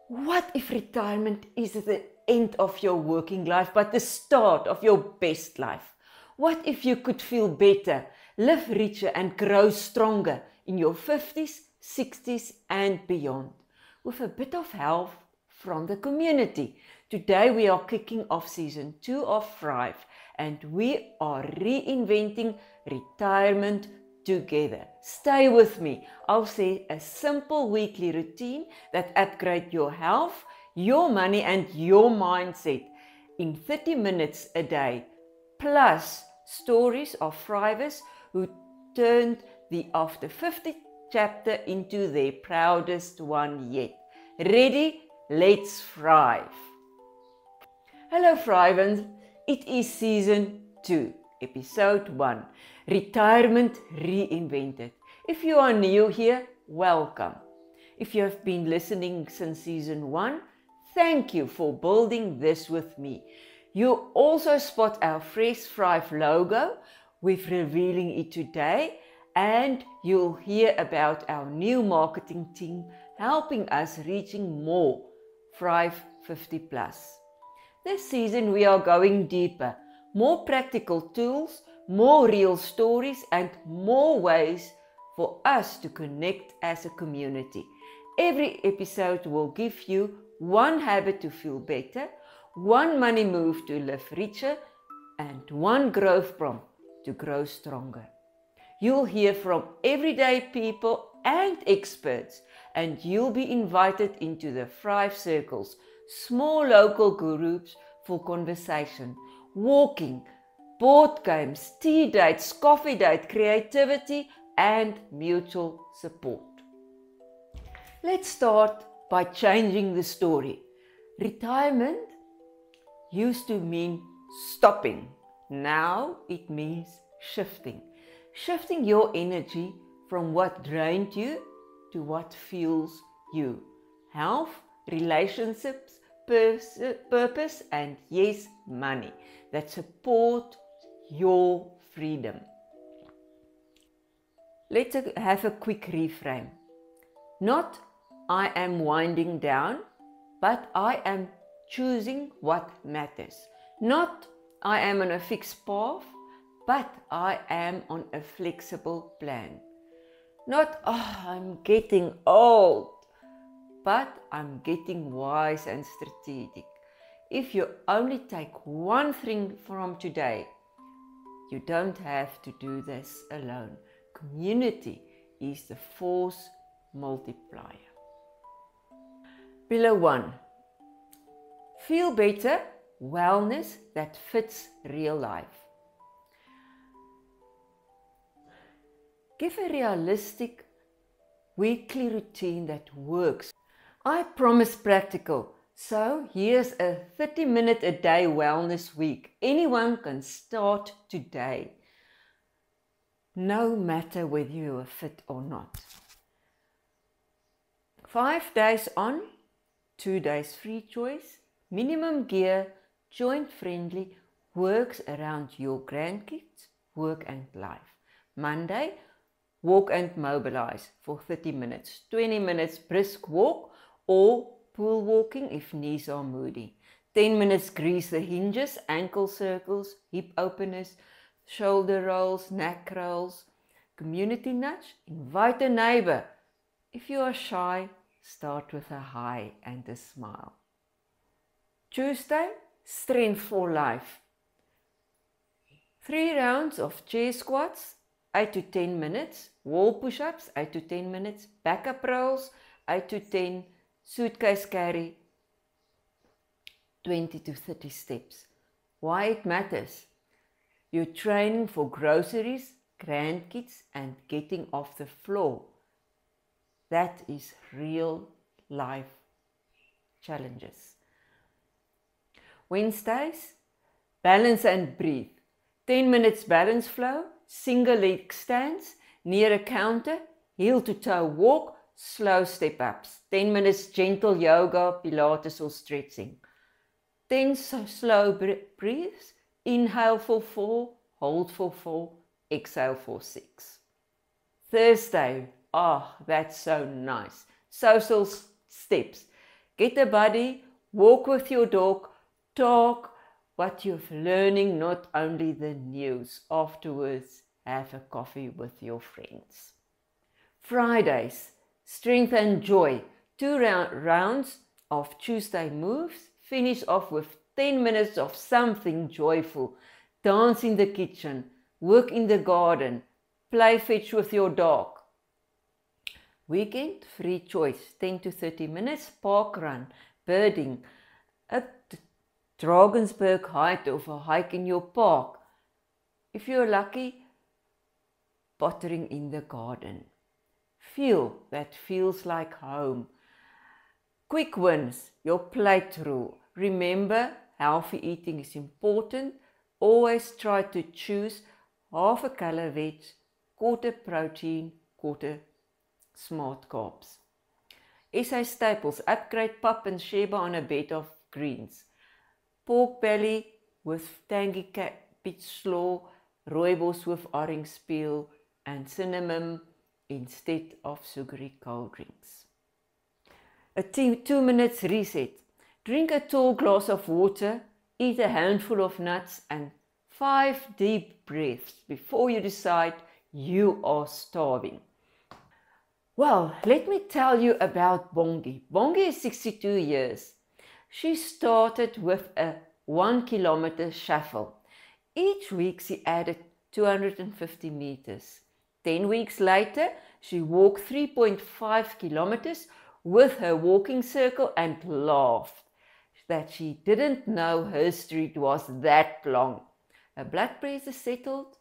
What if retirement is the end of your working life, but the start of your best life? What if you could feel better, live richer, and grow stronger in your 50s, 60s, and beyond? With a bit of help from the community. Today we are kicking off season 2 of Thrive, and we are reinventing retirement together. Stay with me. I'll share a simple weekly routine that upgrades your health, your money, and your mindset in 30 minutes a day, plus stories of thrivers who turned the after 50 chapter into their proudest one yet. Ready? Let's thrive. Hello Thrivers, it is season 2, episode 1, Retirement Reinvented. If you are new here, welcome. If you have been listening since season 1, thank you for building this with me. You'll also spot our fresh Thrive logo. We're revealing it today, and you'll hear about our new marketing team helping us reaching more Thrive 50 plus. This season we are going deeper, more practical tools, more real stories, and more ways for us to connect as a community. Every episode will give you one habit to feel better, one money move to live richer, and one growth prompt to grow stronger. You'll hear from everyday people and experts, and you'll be invited into the Thrive Circles, small local groups for conversation, walking, board games, tea dates, coffee date, creativity, and mutual support. Let's start by changing the story. Retirement used to mean stopping. Now it means shifting. Shifting your energy from what drained you to what fuels you. Health, relationships, purpose, and yes, money that support your freedom. Let's have a quick reframe. Not I am winding down, but I am choosing what matters. Not I am on a fixed path, but I am on a flexible plan. Not I'm getting old, but I'm getting wise and strategic. If you only take one thing from today, you don't have to do this alone. Community is the force multiplier. Pillar 1. Feel better, wellness that fits real life. Give a realistic weekly routine that works. I promise practical. So here's a 30-minute a day wellness week. Anyone can start today, no matter whether you are fit or not. 5 days on, 2 days free choice, minimum gear, joint friendly, works around your grandkids, work and life. Monday, walk and mobilize for 30 minutes, 20 minutes brisk walk or pool walking if knees are moody. 10 minutes grease the hinges, ankle circles, hip openers, shoulder rolls, neck rolls. Community nudge, invite a neighbor. If you are shy, start with a hi and a smile. Tuesday, strength for life. 3 rounds of chair squats, 8 to 10 minutes, wall push-ups, 8 to 10 minutes, back-up rolls, 8 to 10, suitcase carry, 20 to 30 steps. Why it matters? You're training for groceries, grandkids, and getting off the floor. That is real life challenges. Wednesdays, balance and breathe. 10 minutes balance flow, single leg stands, near a counter, heel to toe walk, slow step ups. 10 minutes gentle yoga, pilates or stretching. 10 slow breaths, inhale for 4, hold for 4, exhale for 6. Thursday, that's so nice. Social steps. Get a buddy, walk with your dog, talk what you're learning, not only the news. Afterwards, have a coffee with your friends. Fridays, strength and joy. 2 rounds of Tuesday moves. Finish off with 10 minutes of something joyful. Dance in the kitchen, work in the garden, play fetch with your dog. Weekend, free choice, 10 to 30 minutes, park run, birding, a Drakensberg hike of a hike in your park. If you're lucky, pottering in the garden. Feel that feels like home. Quick wins, your plate rule. Remember, healthy eating is important. Always try to choose half a color veg, quarter protein, quarter smart carbs. SA staples, upgrade pap and sheba on a bed of greens. Pork belly with tangy cabbage slaw, rooibos with orange peel, and cinnamon instead of sugary cold drinks. A 2 minutes reset. Drink a tall glass of water, eat a handful of nuts, and 5 deep breaths before you decide you are starving. Well, let me tell you about Bongi. Bongi is 62 years. She started with a 1 kilometer shuffle. Each week she added 250 meters. 10 weeks later, she walked 3.5 kilometers with her walking circle and laughed that she didn't know her street was that long. Her blood pressure settled,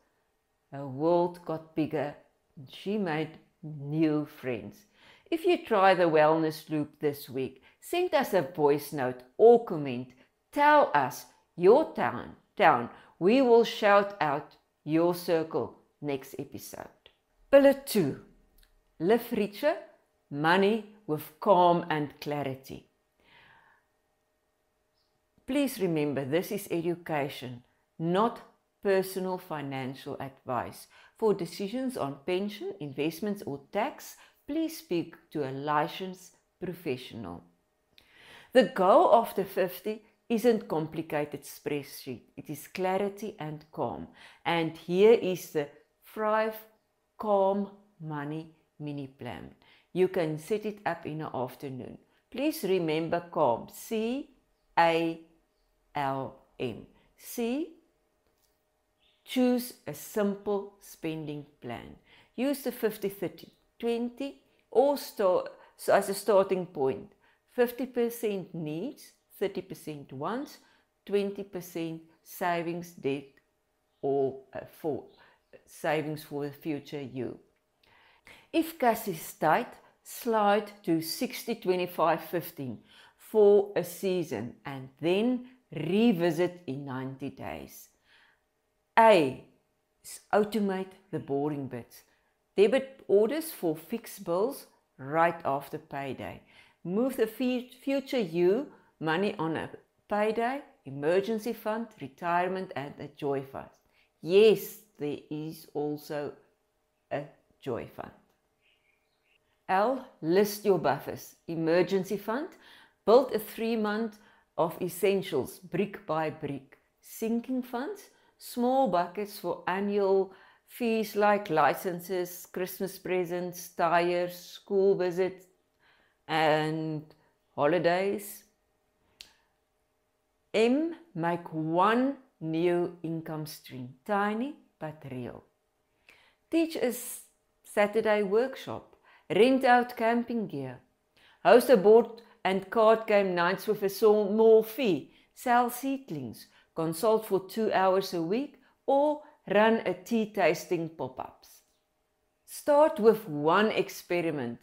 her world got bigger, and she made new friends. If you try the wellness loop this week, send us a voice note or comment. Tell us your town. We will shout out your circle next episode. Pillar 2. Live richer, money with calm and clarity. Please remember, this is education, not personal financial advice. For decisions on pension, investments or tax, please speak to a licensed professional. The goal of the 50 isn't complicated spreadsheet. It is clarity and calm. And here is the Thrive Calm Money mini plan. You can set it up in the afternoon. Please remember calm. C-A-L-M. C. Choose a simple spending plan. Use the 50-30-20 or as a starting point. 50% needs, 30% wants, 20% savings, debt, or for savings for the future you. If cash is tight, slide to 60-25-15 for a season and then revisit in 90 days. A is automate the boring bits. Debit orders for fixed bills right after payday. Move the future you money on a payday, emergency fund, retirement and a joy fund. Yes, there is also a joy fund. L, list your buffers. Emergency fund, build a 3-month of essentials brick by brick. Sinking funds, small buckets for annual fees like licenses, Christmas presents, tires, school visits and holidays. M, make one new income stream, tiny but real. Teach a Saturday workshop, rent out camping gear, host a board and card game nights with a small fee, sell seedlings, consult for 2 hours a week or run a tea tasting pop-ups. Start with one experiment,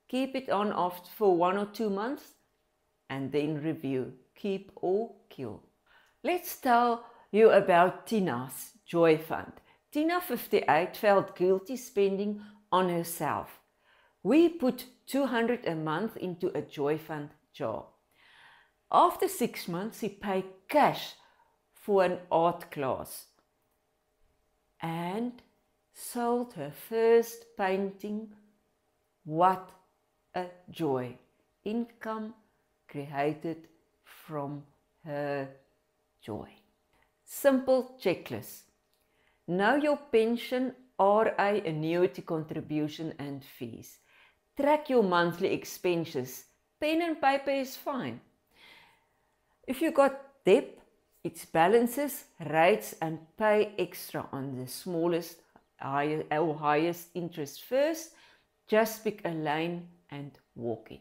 keep it on off for 1 or 2 months and then review, keep or kill. Let's tell you about Tina's Joy Fund. Tina, 58, felt guilty spending on herself. We put 200 a month into a Joy Fund jar. After 6 months, she paid cash for an art class and sold her first painting. What a joy! Income created from her joy. Simple checklist. Know your pension, RA, annuity contribution and fees. Track your monthly expenses. Pen and paper is fine. If you got debt, it's balances, rates and pay extra on the smallest or highest interest first. Just pick a lane and walk it.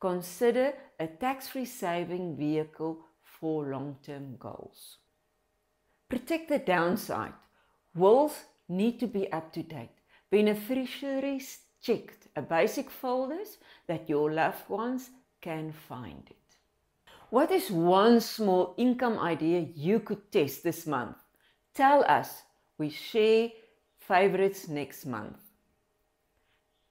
Consider a tax-free saving vehicle for long-term goals. Protect the downside. Wills need to be up to date. Beneficiaries checked, a basic folders that your loved ones can find it. What is one small income idea you could test this month? Tell us. We share favorites next month.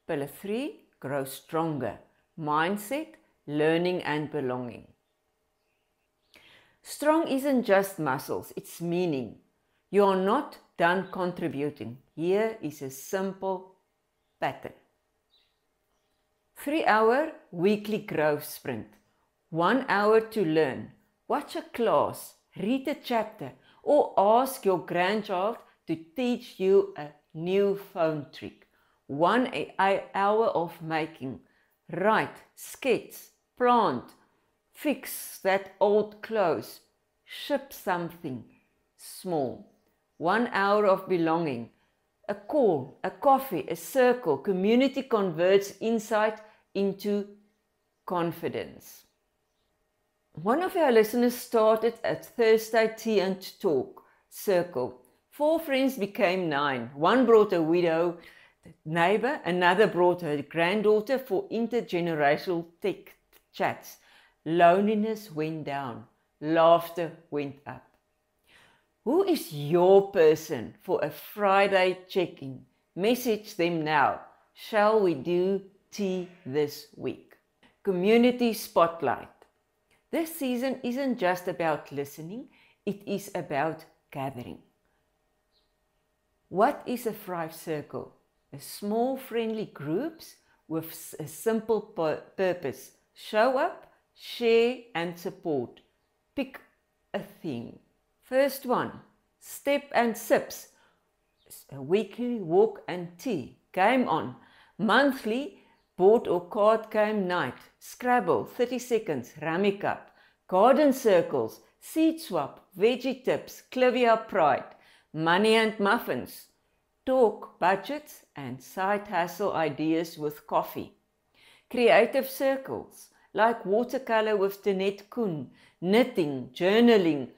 Pillar 3, grow stronger. Mindset, learning and belonging. Strong isn't just muscles, it's meaning. You are not done contributing. Here is a simple pattern. 3-hour weekly growth sprint. 1 hour to learn. Watch a class, read a chapter, or ask your grandchild to teach you a new phone trick. 1 hour of making. Write, sketch, plant, fix that old clothes, ship something small. 1 hour of belonging. A call, a coffee, a circle. Community converts insight into confidence. One of our listeners started a Thursday tea and talk circle. 4 friends became 9. One brought a widow neighbor, another brought her granddaughter for intergenerational tech chats. Loneliness went down, laughter went up. Who is your person for a Friday check-in? Message them now. Shall we do tea this week? Community spotlight. This season isn't just about listening, it is about gathering. What is a Thrive Circle? A small friendly groups with a simple purpose. Show up, share and support. Pick a theme. First one, step and sips. A weekly walk and tea. Game on. Monthly board or card game night. Scrabble, 30 seconds, Rummy Cup. Garden circles, seed swap, veggie tips, Clivia Pride. Money and muffins. Talk budgets and side hustle ideas with coffee. Creative circles like watercolor with Danette Koen, knitting, journaling,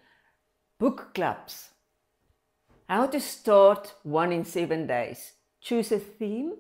book clubs. How to start 1 in 7 days. Choose a theme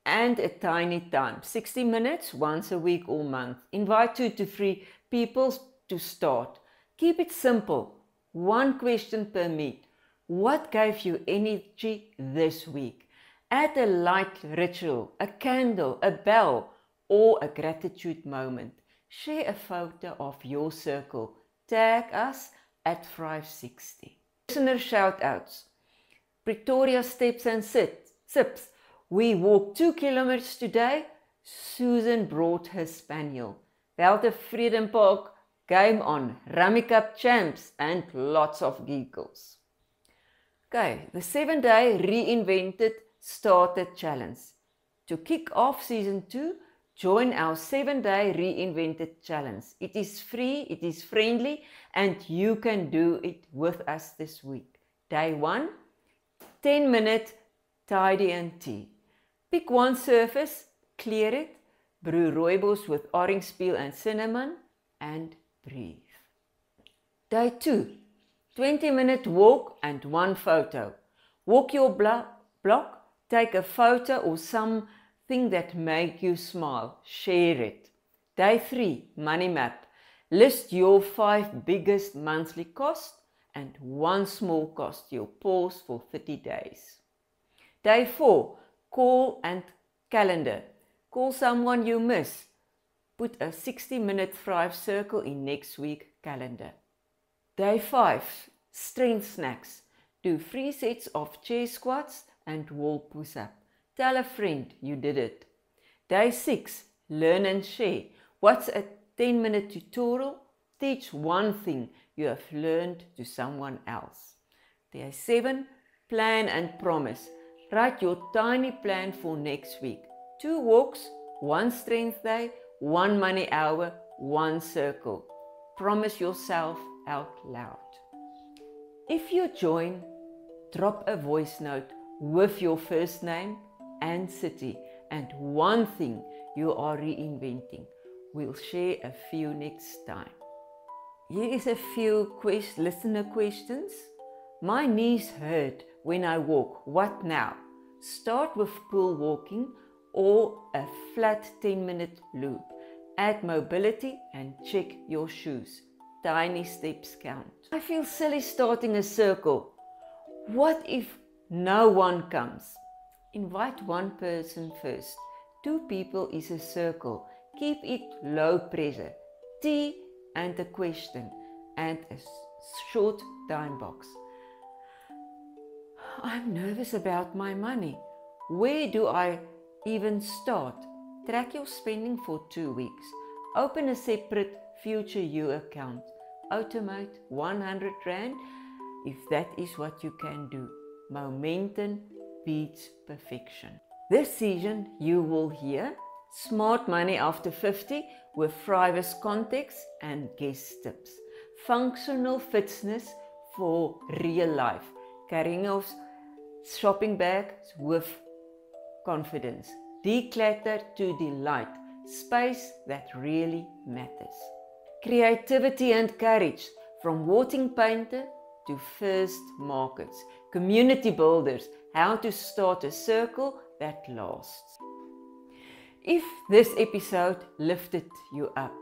and a tiny time. 60 minutes once a week or month. Invite 2 to 3 people to start. Keep it simple. 1 question per meet. What gave you energy this week? Add a light ritual, a candle, a bell, or a gratitude moment. Share a photo of your circle. Tag us at Thrive60. Listener shout-outs. Pretoria Steps and Sips. We walked 2 kilometers today. Susan brought her spaniel. Walter Vredenpark, game on. Rummy Cup champs and lots of giggles. Okay, the 7-day Reinvented Started Challenge. To kick off season 2, join our 7-day Reinvented Challenge. It is free, it is friendly, and you can do it with us this week. Day 1, 10-minute tidy and tea. Pick one surface, clear it, brew rooibos with orange peel and cinnamon, and breathe. Day 2, 20-minute walk and 1 photo. Walk your block, take a photo or something that make you smile. Share it. Day 3, money map. List your 5 biggest monthly costs and 1 small cost. You'll pause for 30 days. Day 4, call and calendar. Call someone you miss. Put a 60-minute Thrive Circle in next week's calendar. Day 5, strength snacks. Do 3 sets of chair squats and wall push-up. Tell a friend you did it. Day 6, learn and share. What's a 10-minute tutorial. Teach one thing you have learned to someone else. Day 7. Plan and promise. Write your tiny plan for next week. 2 walks, 1 strength day, 1 money hour, 1 circle. Promise yourself out loud. If you join, drop a voice note with your first name and city and one thing you are reinventing. We'll share a few next time. Here is a few listener questions. My knees hurt when I walk. What now? Start with pool walking or a flat 10-minute loop. Add mobility and check your shoes. Tiny steps count. I feel silly starting a circle. What if no one comes? Invite one person first. 2 people is a circle. Keep it low pressure. Tea and a question and a short time box. I'm nervous about my money. Where do I even start? Track your spending for 2 weeks. Open a separate Future You account. Automate 100 Rand if that is what you can do. Momentum beats perfection. This season you will hear Smart Money After 50 with Thriver's context and guest tips. Functional fitness for real life. Karingov's shopping bags with confidence. Declutter to delight. Space that really matters. Creativity and courage. From Wating Painter to First Markets. Community builders. How to start a circle that lasts. If this episode lifted you up,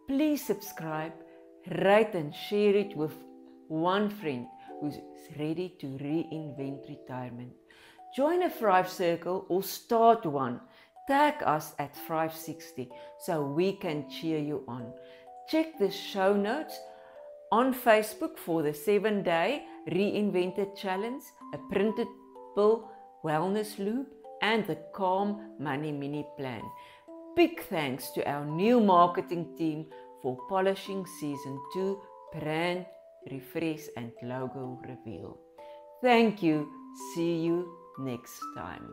please subscribe, rate and share it with one friend who's ready to reinvent retirement. Join a Thrive Circle or start one. Tag us at Thrive60 so we can cheer you on. Check the show notes on Facebook for the 7-day Reinvented Challenge, a printable wellness loop, and the Calm Money Mini Plan. Big thanks to our new marketing team for polishing Season 2 brand refresh and logo reveal. Thank you. See you next time.